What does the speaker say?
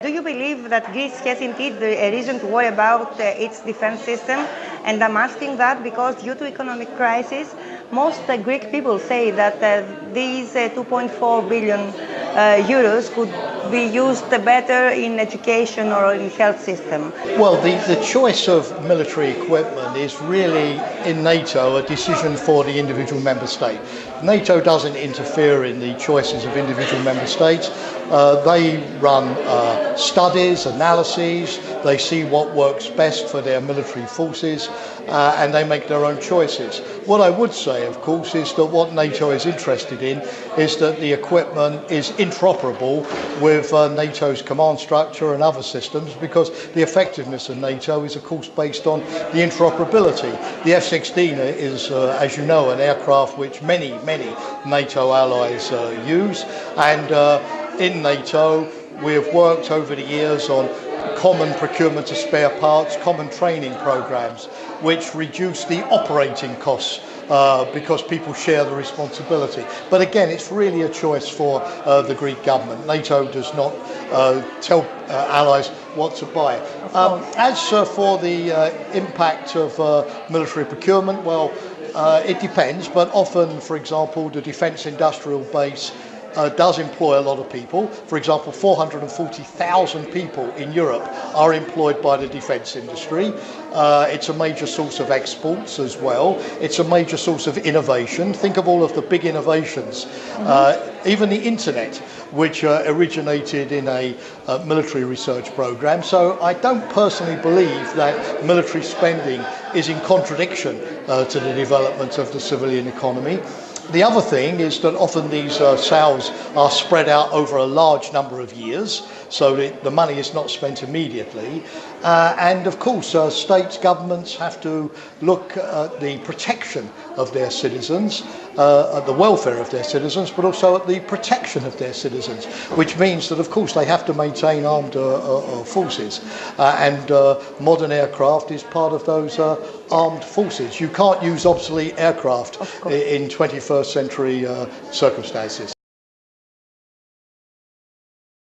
Do you believe that Greece has indeed a reason to worry about its defense system? And I'm asking that because due to economic crisis, most Greek people say that these 2.4 billion euros could be used better in education or in health system. Well, the choice of military equipment is really in NATO a decision for the individual member state. NATO doesn't interfere in the choices of individual member states. They run studies, analyses, they see what works best for their military forces, and they make their own choices. What I would say, of course, is that what NATO is interested in is that the equipment is interoperable with NATO's command structure and other systems, because the effectiveness of NATO is, of course, based on the interoperability. The F16 is, as you know, an aircraft which many NATO allies use, and in NATO we have worked over the years on common procurement of spare parts, common training programs, which reduce the operating costs because people share the responsibility. But again, it's really a choice for the Greek government. NATO does not tell allies what to buy. As for the impact of military procurement, well, it depends, but often, for example, the defence industrial base does employ a lot of people. For example, 440,000 people in Europe are employed by the defence industry. It's a major source of exports as well. It's a major source of innovation. Think of all of the big innovations. Even the internet, which originated in a military research program. So I don't personally believe that military spending is in contradiction to the development of the civilian economy. The other thing is that often these sales are spread out over a large number of years, so that the money is not spent immediately. And of course, states, governments have to look at the protection of their citizens, at the welfare of their citizens, but also at the protection of their citizens, which means that, of course, they have to maintain armed forces. And modern aircraft is part of those armed forces. You can't use obsolete aircraft in 21st century circumstances.